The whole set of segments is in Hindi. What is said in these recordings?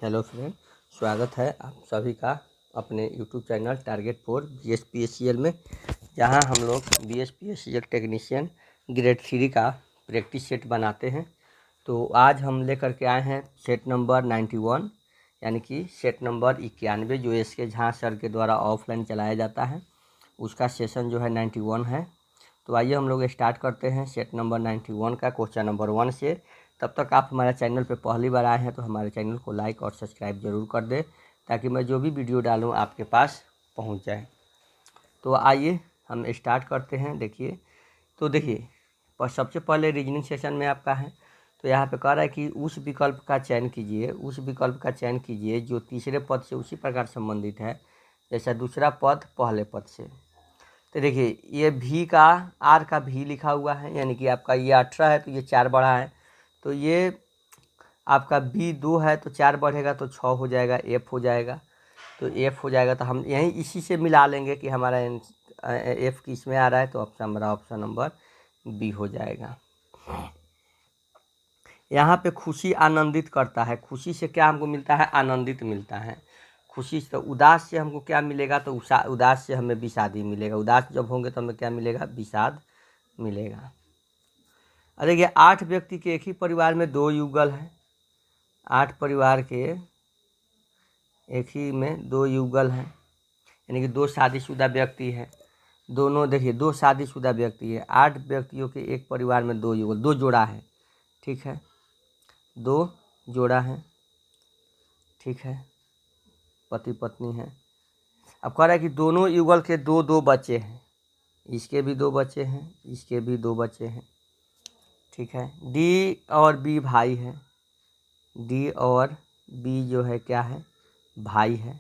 हेलो फ्रेंड, स्वागत है आप सभी का अपने YouTube channel target for BSPSCL में, जहां हम लोग BSPSCL टेक्नीशियन ग्रेड 3 का प्रैक्टिस सेट बनाते हैं। तो आज हम लेकर के आए हैं सेट नंबर 91, यानी कि सेट नंबर 91 जो SK झा सर के द्वारा ऑफलाइन चलाया जाता है, उसका सेशन जो है 91 है। तो आइए हम लोग स्टार्ट करते हैं सेट नंबर 91 का क्वेश्चन नंबर 1 से। तब तक आप हमारे चैनल पर पहली बार आए हैं तो हमारे चैनल को लाइक और सब्सक्राइब ज़रूर कर दें, ताकि मैं जो भी वीडियो डालूँ आपके पास पहुंच जाए। तो आइए हम स्टार्ट करते हैं। देखिए पर सबसे पहले रीजनिंग सेशन में आपका है, तो यहाँ पे कह रहा है कि उस विकल्प का चयन कीजिए जो तीसरे पद से उसी प्रकार संबंधित है जैसा दूसरा पद पहले पद से। तो देखिए ये भी का आर का भी लिखा हुआ है, यानी कि आपका ये 18 है तो ये 4 बढ़ा है, तो ये आपका बी 2 है तो 4 बढ़ेगा तो 6 हो जाएगा, एफ हो जाएगा। तो एफ हो जाएगा तो हम यहीं इसी से मिला लेंगे कि हमारा एफ किस में आ रहा है, तो हमारा ऑप्शन नंबर बी हो जाएगा। यहाँ पे खुशी आनंदित करता है, खुशी से क्या हमको मिलता है? आनंदित मिलता है। खुशी से, तो उदास से हमको क्या मिलेगा? तो उदास से हमें विषादी मिलेगा। उदास जब होंगे तो हमें क्या मिलेगा? विषाद मिलेगा। अरे ये 8 व्यक्ति के एक ही परिवार में 2 युगल हैं। 8 परिवार के एक ही में 2 युगल हैं, यानी कि 2 शादीशुदा व्यक्ति हैं। दोनों देखिए 2 शादीशुदा व्यक्ति है। 8 व्यक्तियों के एक परिवार में 2 युगल, 2 जोड़ा है, ठीक है, 2 जोड़ा है, ठीक है, पति पत्नी है। अब कह रहा है कि दोनों युगल के 2-2 बच्चे हैं, इसके भी 2 बच्चे हैं, इसके भी 2 बच्चे हैं, ठीक है। डी और बी भाई है, डी और बी जो है क्या है? भाई है।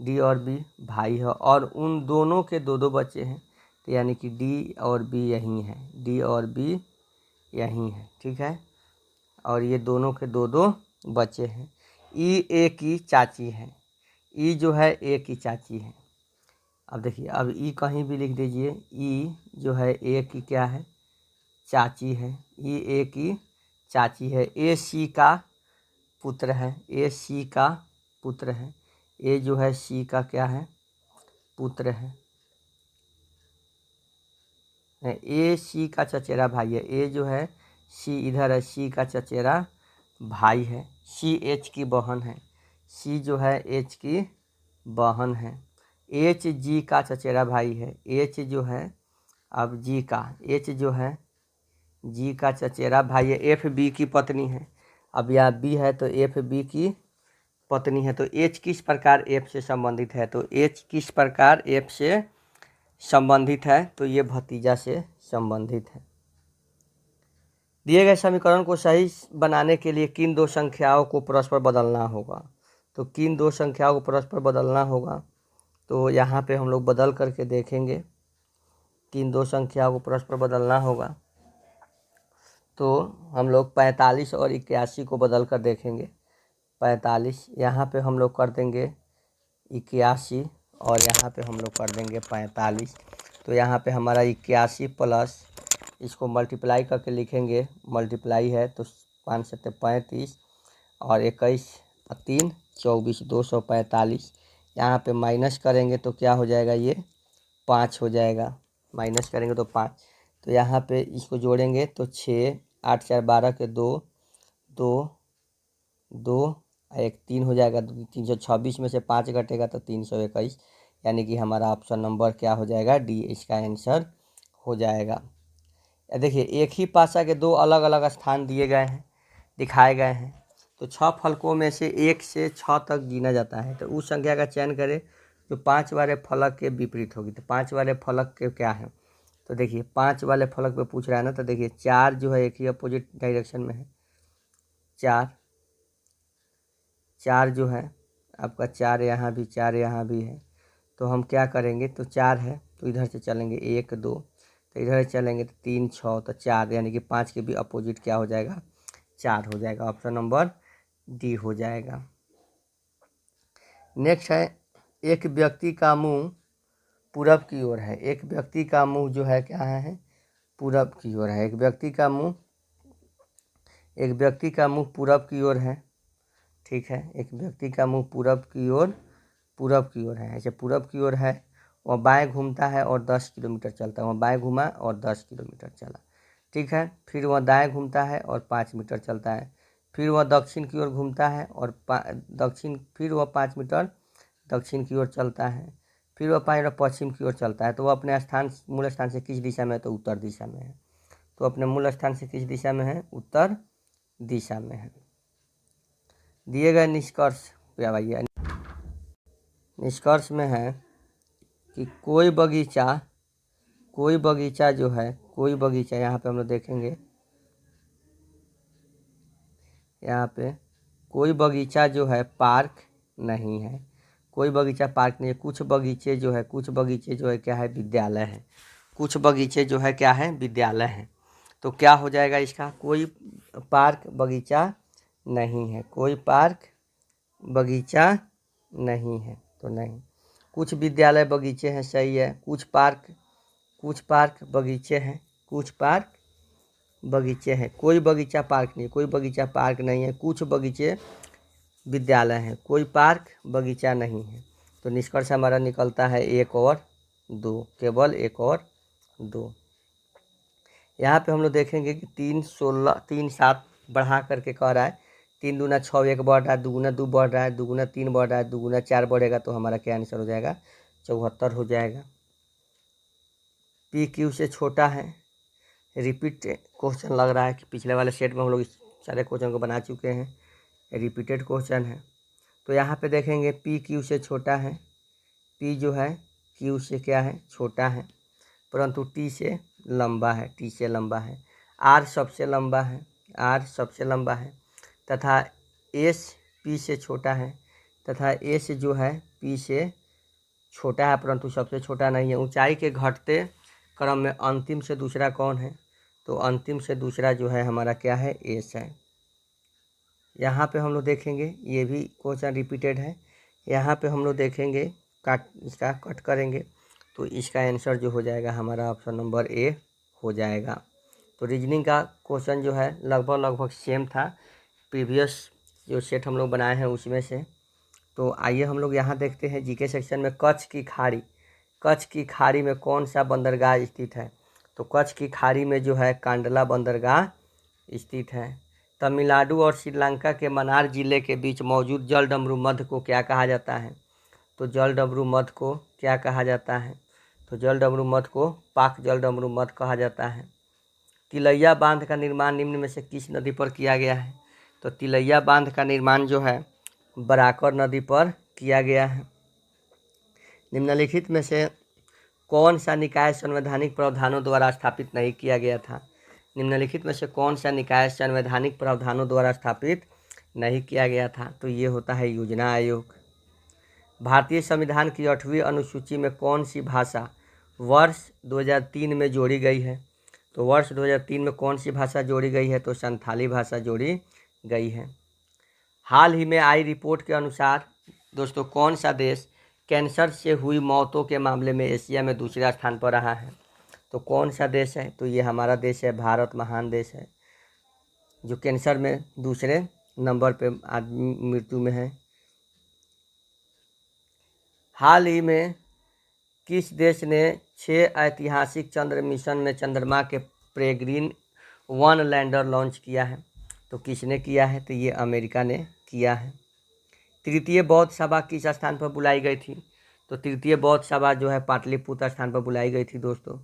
डी और बी भाई है और उन दोनों के 2-2 बच्चे हैं, तो यानी कि डी और बी यहीं है, डी और बी यहीं है, ठीक है। और ये दोनों के 2-2 बच्चे हैं। ई ए की चाची है, ई जो है ए की चाची है। अब देखिए, अब ई कहीं भी लिख दीजिए, ई जो है ए की क्या है? चाची है। ई ए की चाची है। ए सी का पुत्र है, ए सी का पुत्र है। ए जो है सी का क्या है? पुत्र है। ए सी का चचेरा भाई है। ए जो है सी इधर है, सी का चचेरा भाई है। सी एच की बहन है, सी जो है एच की बहन है। एच जी का चचेरा भाई है। एच जो है, अब जी का, एच जो है जी का चचेरा भाई है। एफ बी की पत्नी है। अब यहाँ बी है तो एफ बी की पत्नी है। तो एच किस प्रकार एफ से संबंधित है? तो एच किस प्रकार एफ से संबंधित है? तो ये भतीजा से संबंधित है। दिए गए समीकरण को सही बनाने के लिए किन 2 संख्याओं को परस्पर बदलना होगा? तो किन 2 संख्याओं को परस्पर बदलना होगा? तो यहाँ पे हम लोग बदल करके देखेंगे किन 2 संख्याओं को परस्पर बदलना होगा। तो हम लोग 45 और 81 को बदल कर देखेंगे। 45 यहाँ पे हम लोग कर देंगे 81 और यहाँ पे हम लोग कर देंगे 45। तो यहाँ पे हमारा 81 प्लस इसको मल्टीप्लाई करके लिखेंगे, मल्टीप्लाई है तो 5 7 35 और 21 3 24 245। यहाँ पे माइनस करेंगे तो क्या हो जाएगा? ये 5 हो जाएगा। माइनस करेंगे तो 5, तो यहाँ पे इसको जोड़ेंगे तो 6 8 4 12 के 2 2 2 1 3 हो जाएगा। 326 में से 5 घटेगा तो 321, यानी कि हमारा ऑप्शन नंबर क्या हो जाएगा? डी इसका आंसर हो जाएगा। देखिए एक ही पासा के 2 अलग अलग स्थान दिए गए हैं, दिखाए गए हैं। तो 6 फलकों में से 1 से 6 तक गिना जाता है। तो उस संख्या का चयन करें जो 5 वाले फलक के विपरीत होगी। तो 5 वाले फलक के क्या है? तो देखिए 5 वाले फलक पे पूछ रहा है ना, तो देखिए 4 जो है एक ही अपोजिट डायरेक्शन में है। 4 जो है आपका 4 यहाँ भी, 4 यहाँ भी है। तो हम क्या करेंगे? तो 4 है तो इधर से चलेंगे 1 2, तो इधर चलेंगे तो 3 6, तो 4, यानी कि 5 के भी अपोजिट क्या हो जाएगा? 4 हो जाएगा। ऑप्शन नंबर डी हो जाएगा। नेक्स्ट है, एक व्यक्ति का मुंह पूरब की ओर है। एक व्यक्ति का मुंह जो है क्या है? पूरब की ओर है। एक व्यक्ति का मुंह पूरब की ओर है। ठीक है, एक व्यक्ति का मुंह पूरब की ओर है, ऐसे पूरब की ओर है, वह बाएं घूमता है और 10 किलोमीटर चलता है, वह बाएं घूमा और 10 किलोमीटर चला, ठीक है। फिर वह दाएं घूमता है और 5 मीटर चलता है, फिर वह दक्षिण की ओर घूमता है और फिर वह 5 मीटर दक्षिण की ओर चलता है, फिर वह 5 मीटर पश्चिम की ओर चलता है। तो वह अपने मूल स्थान से किस दिशा में है? तो उत्तर दिशा में है। तो अपने मूल स्थान से किस दिशा में है? उत्तर दिशा में है। दिए गए निष्कर्ष क्या भैया? निष्कर्ष में है कि कोई बगीचा जो है, कोई बगीचा, यहाँ पे हम लोग देखेंगे, यहाँ पे कोई बगीचा जो है पार्क नहीं है, कोई बगीचा पार्क नहीं है। कुछ बगीचे जो है क्या है? विद्यालय है। कुछ बगीचे जो है क्या है? विद्यालय है। तो क्या हो जाएगा इसका? कोई पार्क बगीचा नहीं है, कोई पार्क बगीचा नहीं है, तो नहीं। कुछ विद्यालय बगीचे हैं, सही है। कुछ पार्क बगीचे हैं, कुछ पार्क बगीचे हैं। कोई बगीचा पार्क नहीं, कोई बगीचा पार्क नहीं है। कुछ बगीचे विद्यालय हैं, कोई पार्क बगीचा नहीं है। तो निष्कर्ष हमारा निकलता है 1 और 2, केवल 1 और 2। यहाँ पे हम लोग देखेंगे कि 3 16 3 7 बढ़ा करके कह रहा है, 3 दूना 6 1 बढ़ रहा है, दुगुना 2 बढ़ रहा है, दुगुना 3 बढ़ रहा है, दुगुना 4 बढ़ेगा, तो हमारा क्या आंसर हो जाएगा? 74 हो जाएगा। पी क्यू से छोटा है। रिपीट क्वेश्चन लग रहा है कि पिछले वाले सेट में हम लोग इस सारे क्वेश्चन को बना चुके हैं, रिपीटेड क्वेश्चन है। तो यहाँ पे देखेंगे पी क्यू से छोटा है, पी जो है क्यू से क्या है? छोटा है, परंतु टी से लंबा है, टी से लंबा है। आर सबसे लंबा है, आर सबसे लंबा है, तथा एस पी से छोटा है, तथा एस जो है पी से छोटा है, परंतु सबसे छोटा नहीं है। ऊंचाई के घटते क्रम में अंतिम से दूसरा कौन है? तो अंतिम से दूसरा जो है हमारा क्या है? एस है। यहाँ पे हम लोग देखेंगे, ये भी क्वेश्चन रिपीटेड है। यहाँ पे हम लोग देखेंगे, इसका कट करेंगे, तो इसका आंसर जो हो जाएगा हमारा ऑप्शन नंबर ए हो जाएगा। तो रीजनिंग का क्वेश्चन जो है लगभग सेम था प्रीवियस जो सेट हम लोग बनाए हैं उसमें से। तो आइए हम लोग यहाँ देखते हैं जीके सेक्शन में, कच्छ की खाड़ी में कौन सा बंदरगाह स्थित है? तो कच्छ की खाड़ी में जो है कांडला बंदरगाह स्थित है। तमिलनाडु और श्रीलंका के मन्नार जिले के बीच मौजूद जलडमरू मध्य को क्या कहा जाता है? तो जलडमरू मध्य को क्या कहा जाता है? तो जलडमरू मध्य को पाक जलडमरू मध्य कहा जाता है। तिलैया बांध का निर्माण निम्न में से किस नदी पर किया गया है? तो तिलैया बांध का निर्माण जो है बराकर नदी पर किया गया है। निम्नलिखित में से कौन सा निकाय संवैधानिक प्रावधानों द्वारा स्थापित नहीं किया गया था? निम्नलिखित में से कौन सा निकाय संवैधानिक प्रावधानों द्वारा स्थापित नहीं किया गया था? तो ये होता है योजना आयोग। भारतीय संविधान की 8वीं अनुसूची में कौन सी भाषा वर्ष 2003 में जोड़ी गई है? तो वर्ष 2003 में कौन सी भाषा जोड़ी गई है? तो संथाली भाषा जोड़ी गई है। हाल ही में आई रिपोर्ट के अनुसार दोस्तों कौन सा देश कैंसर से हुई मौतों के मामले में एशिया में दूसरे स्थान पर रहा है? तो कौन सा देश है? तो ये हमारा देश है, भारत महान देश है, जो कैंसर में दूसरे नंबर पे आदमी मृत्यु में है। हाल ही में किस देश ने 6 ऐतिहासिक चंद्र मिशन में चंद्रमा के पेरेग्रिन-1 लैंडर लॉन्च किया है? तो किसने किया है? तो ये अमेरिका ने किया है। तृतीय बौद्ध सभा किस स्थान पर बुलाई गई थी? तो तृतीय बौद्ध सभा जो है पाटलिपुत्र स्थान पर बुलाई गई थी दोस्तों।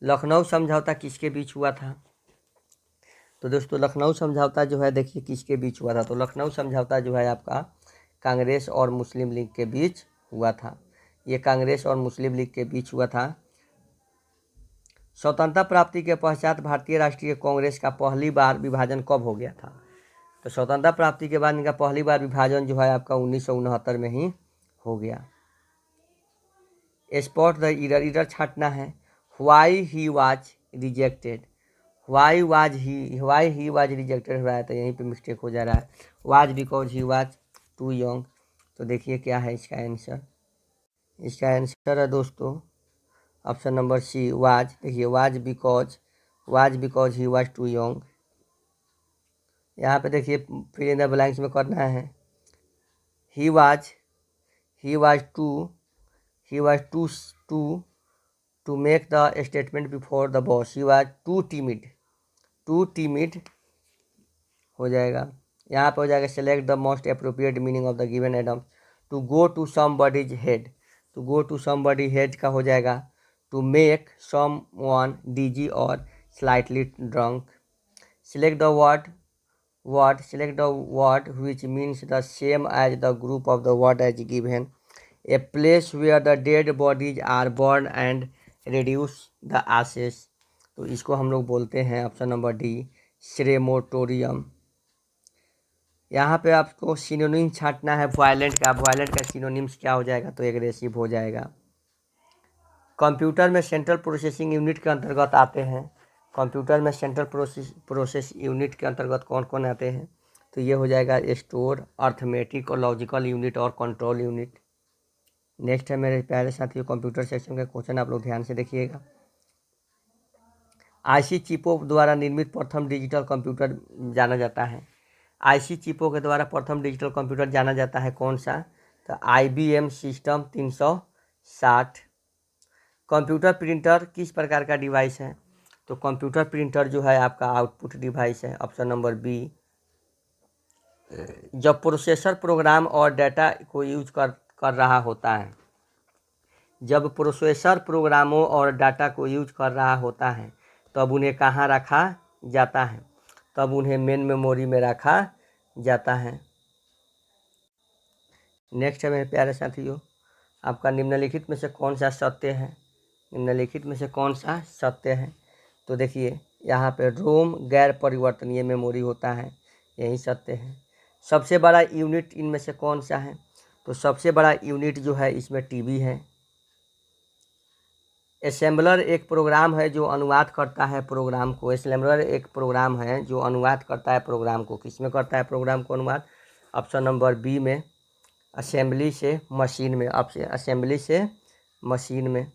लखनऊ समझौता किसके बीच हुआ था? तो दोस्तों लखनऊ समझौता जो है देखिए किसके बीच हुआ था? तो लखनऊ समझौता जो है आपका कांग्रेस और मुस्लिम लीग के बीच हुआ था। ये कांग्रेस और मुस्लिम लीग के बीच हुआ था। स्वतंत्रता प्राप्ति के पश्चात भारतीय राष्ट्रीय कांग्रेस का पहली बार विभाजन कब हो गया था? तो स्वतंत्रता प्राप्ति के बाद इनका पहली बार विभाजन जो है आपका 1969 में ही हो गया। स्पॉट द इधर छाटना है। Why he was rejected, why he was rejected हो रहा है, तो यहीं पे मिस्टेक हो जा रहा है। Was because he was too young. तो देखिए क्या है इसका आंसर? इसका आंसर है दोस्तों ऑप्शन नंबर सी, वाज। देखिए was because he was too young. यहाँ पे देखिए फिर इन द ब्लैंक्स में करना है। He was to make the statement before the boss. He was too timid हो जाएगा। यहाँ पे हो जाएगा select the most appropriate meaning of the given idiom. To go to somebody's head, to go to somebody head का हो जाएगा to make someone dizzy और slightly drunk. select the select the word which means the same as the group of the word as given. A place where the dead bodies are burned and reduce the ashes। तो इसको हम लोग बोलते हैं ऑप्शन नंबर डी श्रेमोटोरियम। यहाँ पे आपको सिनोनिम छांटना है वायलेंट का सिनोनिम्स क्या हो जाएगा, तो एग्रेसिव हो जाएगा। कंप्यूटर में सेंट्रल प्रोसेसिंग यूनिट के अंतर्गत आते हैं। कंप्यूटर में सेंट्रल प्रोसेस यूनिट के अंतर्गत कौन कौन आते हैं, तो ये हो जाएगा स्टोर, अर्थमेटिक और लॉजिकल यूनिट और कंट्रोल यूनिट। नेक्स्ट है मेरे प्यारे साथियों कंप्यूटर सेक्शन का क्वेश्चन, आप लोग ध्यान से देखिएगा। आईसी चिपों द्वारा निर्मित प्रथम डिजिटल कंप्यूटर जाना जाता है। आईसी चिपों के द्वारा प्रथम डिजिटल कंप्यूटर जाना जाता है कौन सा, तो IBM सिस्टम 360। कंप्यूटर प्रिंटर किस प्रकार का डिवाइस है, तो कंप्यूटर प्रिंटर जो है आपका आउटपुट डिवाइस है, ऑप्शन नंबर बी। जब प्रोसेसर प्रोग्राम और डाटा को यूज कर रहा होता है, जब प्रोसेसर प्रोग्रामों और डाटा को यूज कर रहा होता है तब उन्हें कहाँ रखा जाता है, तब उन्हें मेन मेमोरी में रखा जाता है। नेक्स्ट है मेरे प्यारे साथियों आपका निम्नलिखित में से कौन सा सत्य है, निम्नलिखित में से कौन सा सत्य है, तो देखिए यहाँ पे रोम गैर परिवर्तनीय मेमोरी होता है, यही सत्य है। सबसे बड़ा यूनिट इनमें से कौन सा है, तो सबसे बड़ा यूनिट जो है इसमें टीबी है। असेंबलर एक प्रोग्राम है जो अनुवाद करता है प्रोग्राम को, असेंबलर एक प्रोग्राम है जो अनुवाद करता है प्रोग्राम को, किसमें करता है प्रोग्राम को अनुवाद, ऑप्शन नंबर बी में, असेंबली से मशीन में, असेंबली से मशीन में।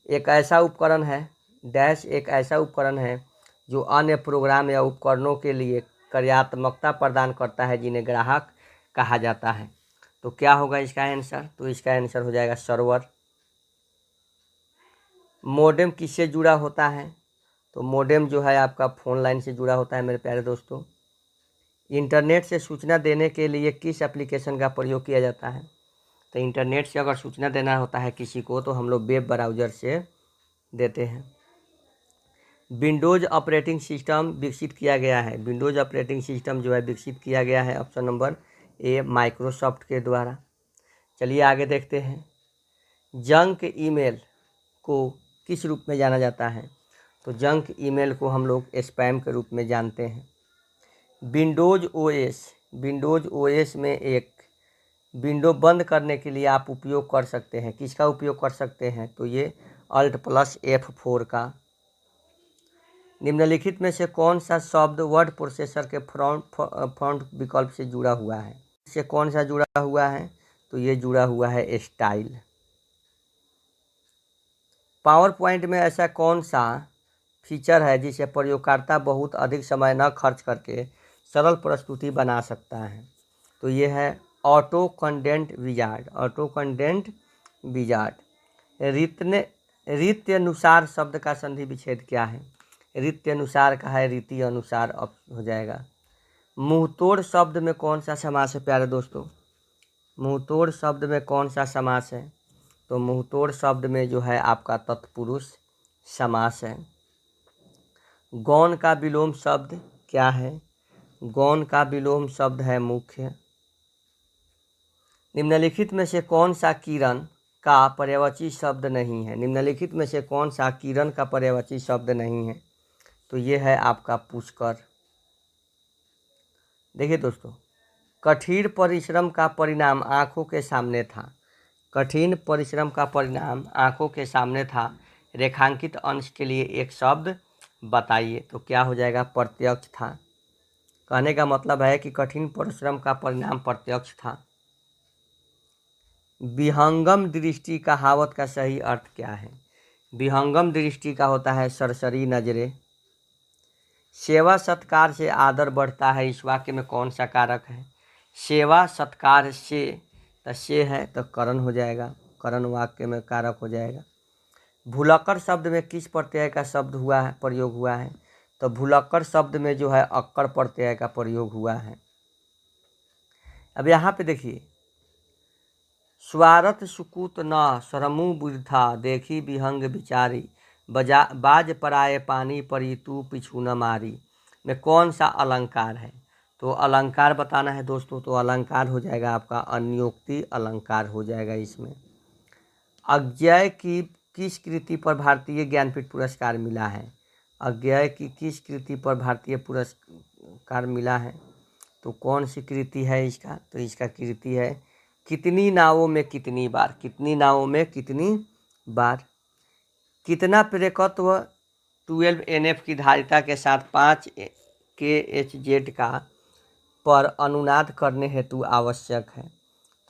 एक ऐसा उपकरण है डैश एक ऐसा उपकरण है जो अन्य प्रोग्राम या उपकरणों के लिए कार्यात्मकता प्रदान करता है जिन्हें ग्राहक कहा जाता है। तो क्या होगा इसका आंसर, तो इसका आंसर हो जाएगा सर्वर। मोडेम किससे जुड़ा होता है, तो मोडेम जो है आपका फ़ोन लाइन से जुड़ा होता है मेरे प्यारे दोस्तों। इंटरनेट से सूचना देने के लिए किस एप्लीकेशन का प्रयोग किया जाता है, तो इंटरनेट से अगर सूचना देना होता है किसी को तो हम लोग वेब ब्राउज़र से देते हैं। विंडोज़ ऑपरेटिंग सिस्टम विकसित किया गया है, विंडोज़ ऑपरेटिंग सिस्टम जो है विकसित किया गया है ऑप्शन नंबर ए माइक्रोसॉफ्ट के द्वारा। चलिए आगे देखते हैं। जंक ईमेल को किस रूप में जाना जाता है, तो जंक ईमेल को हम लोग स्पैम के रूप में जानते हैं। विंडोज़ ओएस में एक विंडो बंद करने के लिए आप उपयोग कर सकते हैं, किसका उपयोग कर सकते हैं, तो ये Alt+F4 का। निम्नलिखित में से कौन सा शब्द वर्ड प्रोसेसर के फ्रंट विकल्प से जुड़ा हुआ है, इससे कौन सा जुड़ा हुआ है, तो ये जुड़ा हुआ है स्टाइल। पावर पॉइंट में ऐसा कौन सा फीचर है जिसे प्रयोगकर्ता बहुत अधिक समय न खर्च करके सरल प्रस्तुति बना सकता है, तो ये है ऑटो कंटेंट विजार्ड। रीत्यनुसार शब्द का संधि विच्छेद क्या है, रीत्यनुसार का है रीति अनुसार हो जाएगा। मुंहतोड़ शब्द में कौन सा समास है प्यारे दोस्तों, मुंहतोड़ शब्द में कौन सा समास है, तो मुंहतोड़ शब्द में जो है आपका तत्पुरुष समास है। गौण का विलोम शब्द क्या है, गौण का विलोम शब्द है मुख्य। निम्नलिखित में से कौन सा किरण का पर्यायवाची शब्द नहीं है, निम्नलिखित में से कौन सा किरण का पर्यायवाची शब्द नहीं है, तो ये है आपका पुष्कर। देखिए दोस्तों कठिन परिश्रम का परिणाम आँखों के सामने था, कठिन परिश्रम का परिणाम आँखों के सामने था। रेखांकित अंश के लिए एक शब्द बताइए, तो क्या हो जाएगा, प्रत्यक्ष था। कहने का मतलब है कि कठिन परिश्रम का परिणाम प्रत्यक्ष था। विहंगम दृष्टि कहावत का सही अर्थ क्या है, विहंगम दृष्टि का होता है सरसरी नजरें। सेवा सत्कार से आदर बढ़ता है, इस वाक्य में कौन सा कारक है? सेवा सत्कार से, तो से है तो करण हो जाएगा, करण वाक्य में कारक हो जाएगा। भुलक्कड़ शब्द में किस प्रत्यय का शब्द हुआ है, प्रयोग हुआ है? तो भुलक्कड़ शब्द में जो है अक्कड़ प्रत्यय का प्रयोग हुआ है। अब यहाँ पे देखिए, स्वारथ सुकुत न सरमु बुद्धा देखी विहंग विचारी बाज पराए पानी परी तू पिछू न मारी में कौन सा अलंकार है? तो अलंकार बताना है दोस्तों, तो अलंकार हो जाएगा आपका अन्योक्ति अलंकार हो जाएगा इसमें। अज्ञेय की किस कृति पर भारतीय ज्ञानपीठ पुरस्कार मिला है? अज्ञेय की किस कृति पर भारतीय पुरस्कार मिला है? तो कौन सी कृति है इसका? तो इसका कृति है कितनी नावों में कितनी बार, कितनी नावों में कितनी बार। कितना प्रेरकत्व 12 NF की धारिता के साथ 5 kHz का पर अनुनाद करने हेतु आवश्यक है?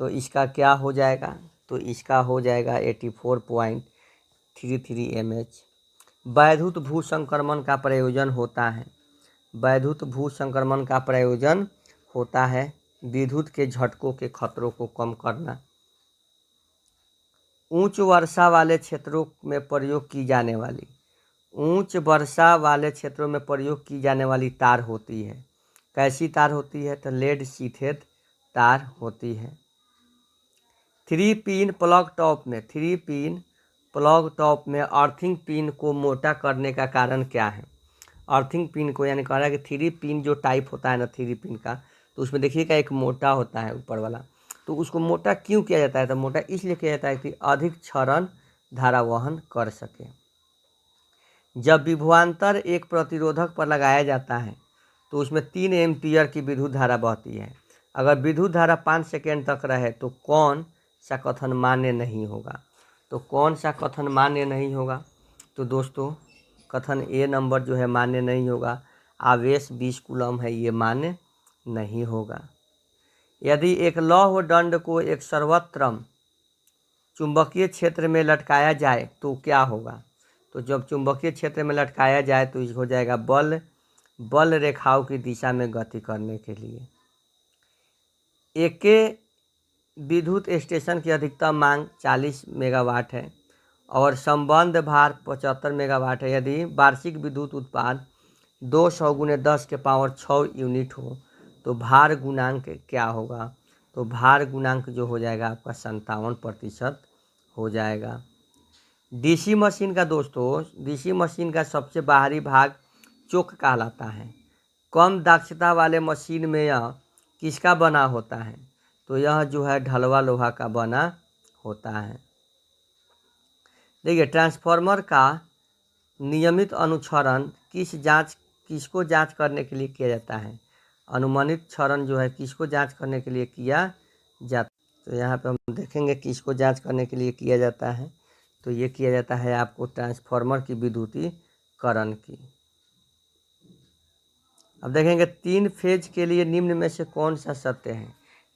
तो इसका क्या हो जाएगा? तो इसका हो जाएगा 84.33 mH। वैद्युत भू संक्रमण का प्रयोजन होता है, वैद्युत भू संक्रमण का प्रयोजन होता है विद्युत के झटकों के खतरों को कम करना। उच्च वर्षा वाले क्षेत्रों में प्रयोग की जाने वाली, उच्च वर्षा वाले क्षेत्रों में प्रयोग की जाने वाली तार होती है, कैसी तार होती है? तो लेड शीथेड तार होती है। 3 पिन प्लग टॉप में, 3 पिन प्लग टॉप में अर्थिंग पिन को मोटा करने का कारण क्या है? अर्थिंग पिन को, यानी कह रहा है कि 3 पिन जो टाइप होता है ना 3 पिन का, तो उसमें देखिएगा एक मोटा होता है ऊपर वाला, तो उसको मोटा क्यों किया जाता है? तो मोटा इसलिए किया जाता है कि अधिक क्षरण धारा वहन कर सके। जब विभवांतर एक प्रतिरोधक पर लगाया जाता है तो उसमें 3 एम्पीयर की विद्युत धारा बहती है। अगर विद्युत धारा 5 सेकेंड तक रहे तो कौन सा कथन मान्य नहीं होगा? तो कौन सा कथन मान्य नहीं होगा? तो दोस्तों कथन ए नंबर जो है मान्य नहीं होगा, आवेश 20 कूलम है, ये मान्य नहीं होगा। यदि एक लौह दंड को एक सर्वत्र चुंबकीय क्षेत्र में लटकाया जाए तो क्या होगा? तो जब चुंबकीय क्षेत्र में लटकाया जाए तो हो जाएगा बल रेखाओं की दिशा में गति करने के लिए। एक विद्युत स्टेशन की अधिकतम मांग 40 मेगावाट है और संबंध भार 75 मेगावाट है। यदि वार्षिक विद्युत उत्पाद 200 × 10⁻6 यूनिट हो तो भार गुणांक क्या होगा? तो भार गुणांक जो हो जाएगा आपका 57% हो जाएगा। डीसी मशीन का दोस्तों, डीसी मशीन का सबसे बाहरी भाग चोक कहलाता है। कम दक्षता वाले मशीन में यह किसका बना होता है? तो यह जो है ढलवा लोहा का बना होता है। देखिए, ट्रांसफार्मर का नियमित अनुक्षरण किसको जांच करने के लिए किया जाता है? अनुमानित क्षरण जो है किसको जांच करने के लिए किया जाता है? तो यहाँ पे हम देखेंगे किसको जांच करने के लिए किया जाता है। तो ये किया जाता है आपको ट्रांसफार्मर की विद्युतीकरण की। अब देखेंगे 3 फेज के लिए निम्न में से कौन सा सत्य है?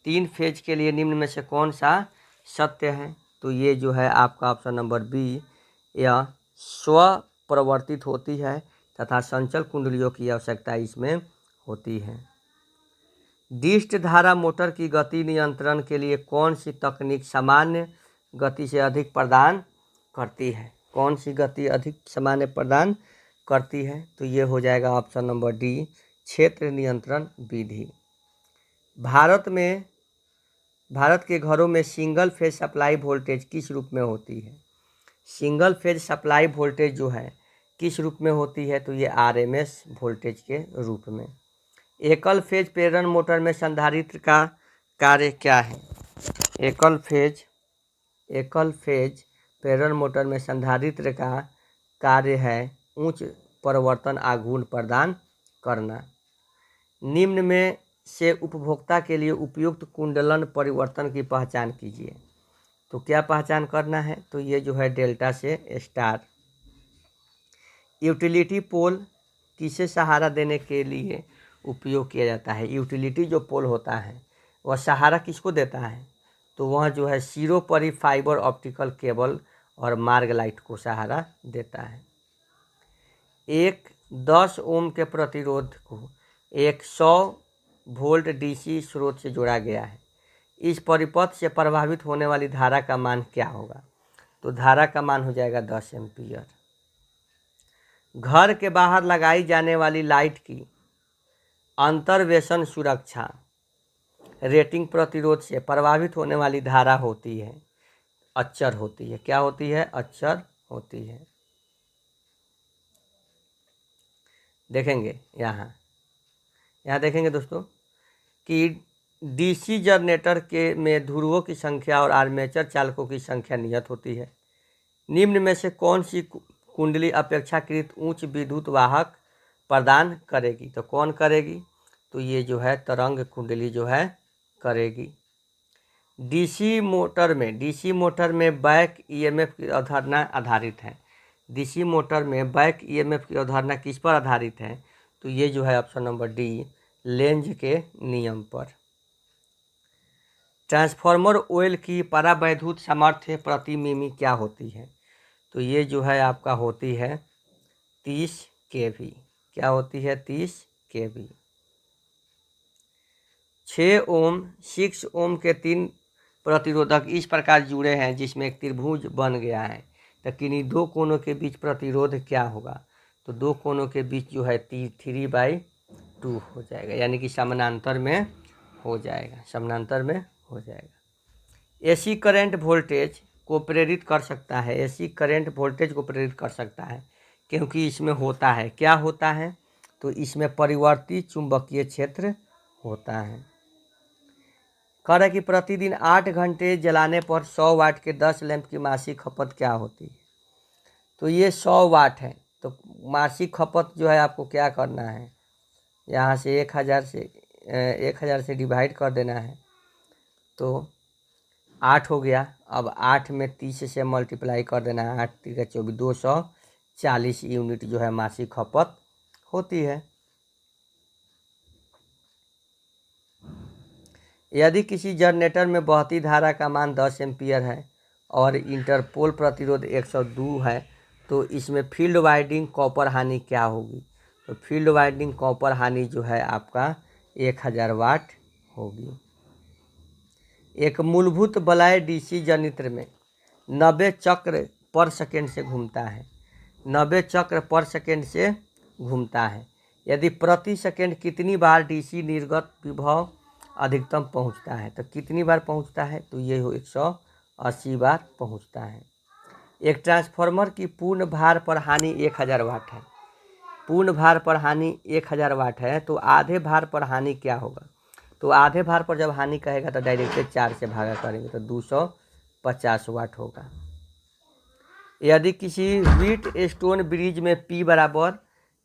3 फेज के लिए निम्न में से कौन सा सत्य है? तो ये जो है आपका ऑप्शन नंबर बी, यह स्वप्रवर्तित होती है तथा संचल कुंडलियों की आवश्यकता इसमें होती है। डिस्ट धारा मोटर की गति नियंत्रण के लिए कौन सी तकनीक सामान्य गति से अधिक प्रदान करती है? कौन सी गति अधिक सामान्य प्रदान करती है? तो ये हो जाएगा ऑप्शन नंबर डी, क्षेत्र नियंत्रण विधि। भारत के घरों में सिंगल फेज सप्लाई वोल्टेज किस रूप में होती है? सिंगल फेज सप्लाई वोल्टेज जो है किस रूप में होती है? तो ये आरएमएस वोल्टेज के रूप में। एकल फेज प्रेरण मोटर में संधारित्र का कार्य क्या है? एकल फेज प्रेरण मोटर में संधारित्र का कार्य है उच्च परिवर्तन आघूर्ण प्रदान करना। निम्न में से उपभोक्ता के लिए उपयुक्त कुंडलन परिवर्तन की पहचान कीजिए। तो क्या पहचान करना है? तो ये जो है डेल्टा से स्टार। यूटिलिटी पोल किसे सहारा देने के लिए उपयोग किया जाता है? यूटिलिटी जो पोल होता है वह सहारा किसको देता है? तो वह जो है सिरोपरि फाइबर ऑप्टिकल केबल और मार्ग लाइट को सहारा देता है। एक 10 ओम के प्रतिरोध को एक 100 वोल्ट डीसी स्रोत से जोड़ा गया है। इस परिपथ से प्रभावित होने वाली धारा का मान क्या होगा? तो धारा का मान हो जाएगा 10 एम्पीयर। घर के बाहर लगाई जाने वाली लाइट की अंतर्वेशन सुरक्षा रेटिंग प्रतिरोध से प्रभावित होने वाली धारा होती है, अचर होती है। क्या होती है? अचर होती है। देखेंगे यहाँ देखेंगे दोस्तों कि डीसी जनरेटर के में ध्रुवों की संख्या और आर्मेचर चालकों की संख्या नियत होती है। निम्न में से कौन सी कुंडली अपेक्षाकृत उच्च विद्युत वाहक प्रदान करेगी? तो कौन करेगी? तो ये जो है तरंग कुंडली जो है करेगी। डीसी मोटर में बैक ईएमएफ की अवधारणा आधारित है। डीसी मोटर में बैक ईएमएफ की अवधारणा किस पर आधारित है? तो ये जो है ऑप्शन नंबर डी, लेंज के नियम पर। ट्रांसफार्मर ऑयल की परावैद्युत सामर्थ्य प्रति मिमी क्या होती है? तो ये जो है आपका होती है 30 kV। क्या होती है? 30 kV। 6 ओम के 3 प्रतिरोधक इस प्रकार जुड़े हैं जिसमें एक त्रिभुज बन गया है, तो किन्हीं दो कोनों के बीच प्रतिरोध क्या होगा? तो दो कोनों के बीच जो है 3/2 हो जाएगा, यानी कि समानांतर में हो जाएगा। एसी करंट वोल्टेज को प्रेरित कर सकता है। एसी करंट वोल्टेज को प्रेरित कर सकता है क्योंकि इसमें होता है, क्या होता है? तो इसमें परिवर्ती चुंबकीय क्षेत्र होता है। कह रहा है कि प्रतिदिन 8 घंटे जलाने पर 100 वाट के 10 लैंप की मासिक खपत क्या होती है? तो ये 100 वाट है, तो मासिक खपत जो है आपको क्या करना है, यहाँ से 1000 से डिवाइड कर देना है, तो 8 हो गया। अब 8 में 30 से मल्टीप्लाई कर देना है, 8 3 24, 240 यूनिट जो है मासिक खपत होती है। यदि किसी जनरेटर में बहती धारा का मान 10 एम्पीयर है और इंटरपोल प्रतिरोध 102 है, तो इसमें फील्ड वाइंडिंग कॉपर हानि क्या होगी? तो फील्ड वाइंडिंग कॉपर हानि जो है आपका 1000 वाट होगी। एक मूलभूत वलय डीसी जनरेटर में 90 चक्र पर सेकेंड से घूमता है। 90 चक्र पर सेकेंड से घूमता है। यदि प्रति सेकेंड कितनी बार डीसी निर्गत विभव अधिकतम पहुंचता है? तो कितनी बार पहुंचता है? तो ये 180 बार पहुंचता है। एक ट्रांसफार्मर की पूर्ण भार पर हानि 1000 वाट है। पूर्ण भार पर हानि 1000 वाट है, तो आधे भार पर हानि क्या होगा? तो आधे भार पर जब हानि कहेगा तो डायरेक्ट 4 से भागा करेंगे तो 250 वाट होगा। यदि किसी व्हीट स्टोन ब्रिज में P बराबर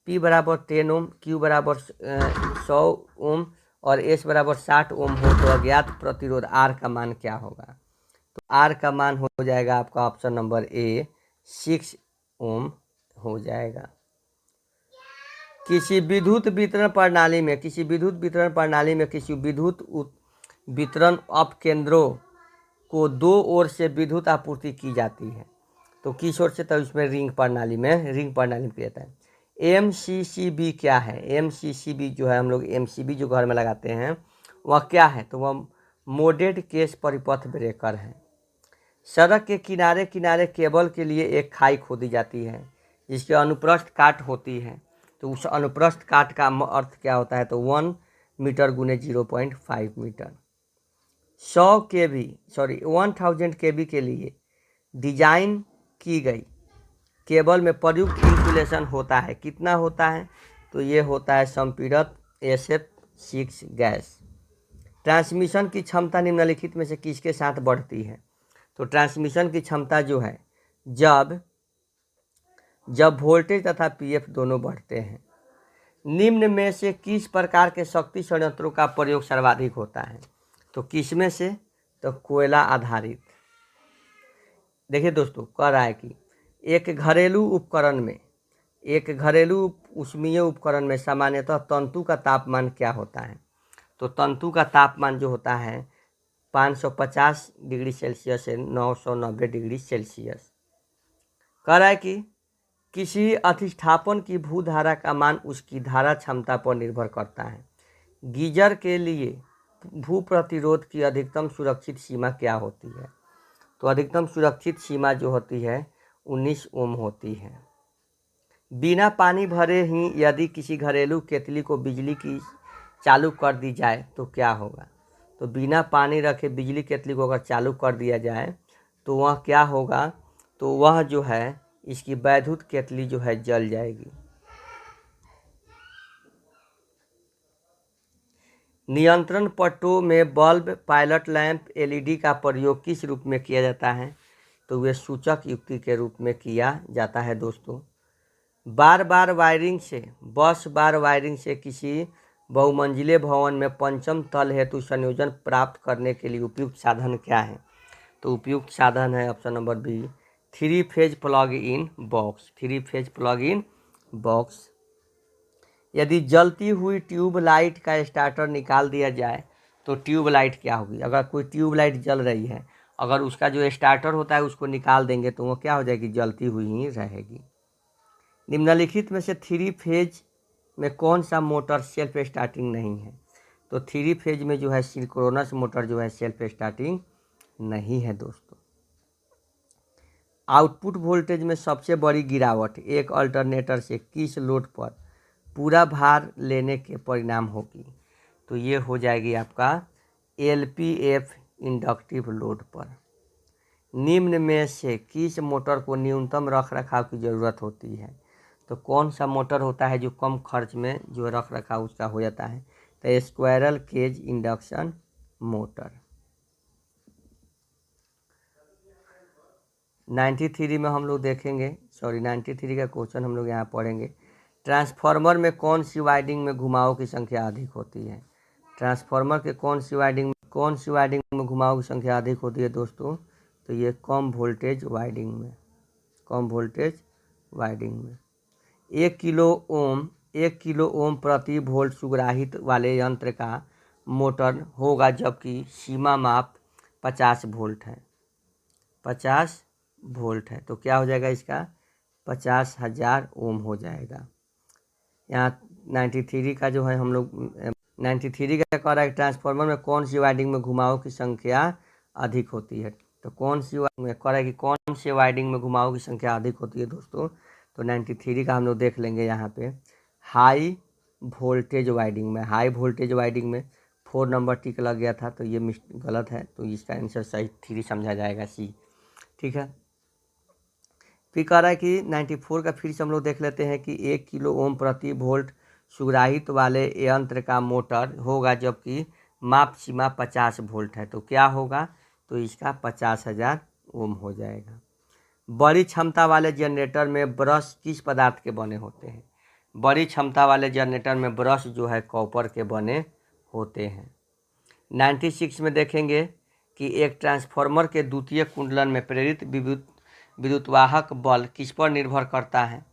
10 ओम, Q बराबर 100 ओम और S बराबर 60 ओम हो, तो अज्ञात प्रतिरोध R का मान क्या होगा? तो R का मान हो जाएगा आपका ऑप्शन नंबर ए, 6 ओम हो जाएगा। किसी विद्युत वितरण प्रणाली में किसी विद्युत वितरण अपकेंद्रों को 2 ओर से विद्युत आपूर्ति की जाती है, तो किस ओर से? तो इसमें रिंग प्रणाली में किया जाता है। MCCB क्या है? MCCB जो है, हम लोग MCB जो घर में लगाते हैं वह क्या है? तो वह मोडेड केस परिपथ ब्रेकर है। सड़क के किनारे केबल के लिए एक खाई खोदी जाती है जिसके अनुप्रस्थ काट होती है, तो उस अनुप्रस्थ काट का अर्थ क्या होता है? तो 1 मीटर गुने 0.5 मीटर। 1000 kV के लिए डिजाइन की गई केबल में प्रयुक्त इंसुलेशन होता है, कितना होता है? तो ये होता है संपीड़ित SF6 गैस। ट्रांसमिशन की क्षमता निम्नलिखित में से किसके साथ बढ़ती है? तो ट्रांसमिशन की क्षमता जो है जब वोल्टेज तथा PF दोनों बढ़ते हैं। निम्न में से किस प्रकार के शक्ति संयंत्रों का प्रयोग सर्वाधिक होता है? तो किस में से? तो कोयला आधारित। देखिए दोस्तों, कह रहा है कि एक घरेलू ऊष्मीय उपकरण में सामान्यतः तंतु का तापमान क्या होता है? तो तंतु का तापमान जो होता है 550 डिग्री सेल्सियस से 990 डिग्री सेल्सियस। कह रहा है कि किसी अधिष्ठापन की भूधारा का मान उसकी धारा क्षमता पर निर्भर करता है। गीजर के लिए भू प्रतिरोध की अधिकतम सुरक्षित सीमा क्या होती है? तो अधिकतम सुरक्षित सीमा जो होती है 19 ओम होती है। बिना पानी भरे ही यदि किसी घरेलू केतली को बिजली की चालू कर दी जाए तो क्या होगा? तो बिना पानी रखे बिजली केतली को अगर चालू कर दिया जाए तो वह क्या होगा? तो वह जो है इसकी वैद्युत केतली जो है जल जाएगी। नियंत्रण पट्टों में बल्ब, पायलट लैंप, एलईडी का प्रयोग किस रूप में किया जाता है? तो वे सूचक युक्ति के रूप में किया जाता है दोस्तों। बार बार वायरिंग से किसी बहुमंजिले भवन में पंचम तल हेतु संयोजन प्राप्त करने के लिए उपयुक्त साधन क्या है? तो उपयुक्त साधन है option number B, 3 phase plug in box. 3 phase plug in box. यदि जलती हुई ट्यूब लाइट का स्टार्टर निकाल दिया जाए तो ट्यूब लाइट क्या होगी? अगर कोई ट्यूब लाइट जल रही है, अगर उसका जो स्टार्टर होता है उसको निकाल देंगे तो वो क्या हो जाएगी? जलती हुई ही रहेगी। निम्नलिखित में से 3 फेज में कौन सा मोटर सेल्फ स्टार्टिंग नहीं है? तो 3 फेज में जो है सिंक्रोनस मोटर जो है सेल्फ स्टार्टिंग नहीं है दोस्तों। आउटपुट वोल्टेज में सबसे बड़ी गिरावट एक अल्टरनेटर से किस लोड पर पूरा भार लेने के परिणाम होगी? तो ये हो जाएगी आपका एलपीएफ इंडक्टिव लोड पर। निम्न में से किस मोटर को न्यूनतम रख रखाव की ज़रूरत होती है? तो कौन सा मोटर होता है जो कम खर्च में जो रख रखाव उसका हो जाता है? तो स्क्वायरल केज इंडक्शन मोटर। 93 में हम लोग देखेंगे, 93 का क्वेश्चन हम लोग यहाँ पढ़ेंगे। ट्रांसफार्मर में कौन सी वाइंडिंग में घुमावों की संख्या अधिक होती है? ट्रांसफार्मर के कौन सी वाइंडिंग में घुमावों की संख्या अधिक होती है दोस्तों? तो ये कम वोल्टेज वाइंडिंग में। 1 किलो ओम प्रति वोल्ट सुग्राहित वाले यंत्र का मोटर होगा जबकि सीमा माप 50 वोल्ट है। 50 वोल्ट है तो क्या हो जाएगा इसका? 50,000 ओम हो जाएगा। यहाँ 93 का जो है हम लोग 93 का कह रहा है ट्रांसफार्मर में कौन सी वाइंडिंग में घुमावों की संख्या अधिक होती है? तो कौन सी में कह रहा है कि कौन से वाइंडिंग में घुमावों की संख्या अधिक होती है दोस्तों? तो 93 का हम लोग देख लेंगे यहाँ पे। हाई वोल्टेज वाइंडिंग में 4 नंबर टिक लग गया था तो ये गलत है, तो इसका आंसर सही 3 समझा जाएगा, सी। ठीक है। फिर कह रहा है कि 94 का फिर से हम लोग देख लेते हैं कि 1 किलो ओम प्रति वोल्ट सुग्राहित वाले यंत्र का मोटर होगा जबकि माप सीमा 50 वोल्ट है तो क्या होगा? तो इसका 50,000 ओम हो जाएगा। बड़ी क्षमता वाले जनरेटर में ब्रश किस पदार्थ के बने होते हैं? बड़ी क्षमता वाले जनरेटर में ब्रश जो है कॉपर के बने होते हैं। 96 में देखेंगे कि एक ट्रांसफार्मर के द्वितीय कुंडलन में प्रेरित विद्युतवाहक बल किस पर निर्भर करता है?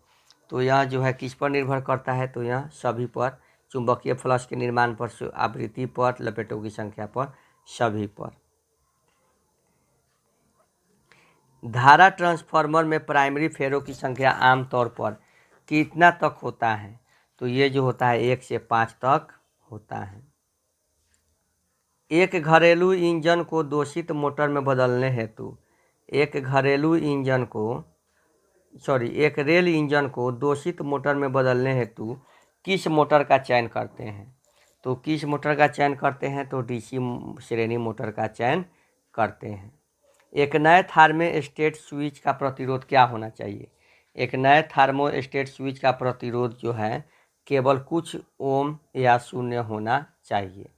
तो यह जो है किस पर निर्भर करता है? तो यह सभी पर, चुंबकीय फ्लक्स के निर्माण पर, आवृत्ति पर, लपेटों की संख्या पर, सभी पर। धारा ट्रांसफार्मर में प्राइमरी फेरों की संख्या आमतौर पर कितना तक होता है? तो ये जो होता है 1 से 5 तक होता है। एक घरेलू इंजन को दूषित मोटर में बदलने हेतु एक रेल इंजन को दूषित मोटर में बदलने हेतु किस मोटर का चयन करते हैं? तो किस मोटर का चयन करते हैं? तो डीसी श्रेणी मोटर का चयन करते हैं। एक नए थार्मोस्टेट स्विच का प्रतिरोध क्या होना चाहिए? एक नए थार्मोस्टेट स्विच का प्रतिरोध जो है केवल कुछ ओम या 0 होना चाहिए।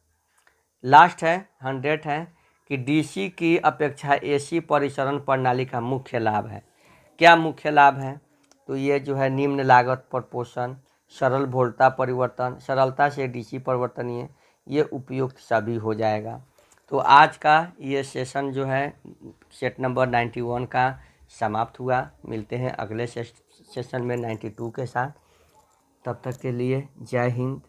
लास्ट है 100 है कि डीसी की अपेक्षा एसी परिसरण प्रणाली का मुख्य लाभ है। क्या मुख्य लाभ है? तो ये जो है निम्न लागत पर पोषण, सरल वोल्टता परिवर्तन, सरलता से डीसी परिवर्तनीय, ये उपयुक्त सभी हो जाएगा। तो आज का ये सेशन जो है सेट नंबर 91 का समाप्त हुआ। मिलते हैं अगले सेशन में 92 के साथ। तब तक के लिए जय हिंद।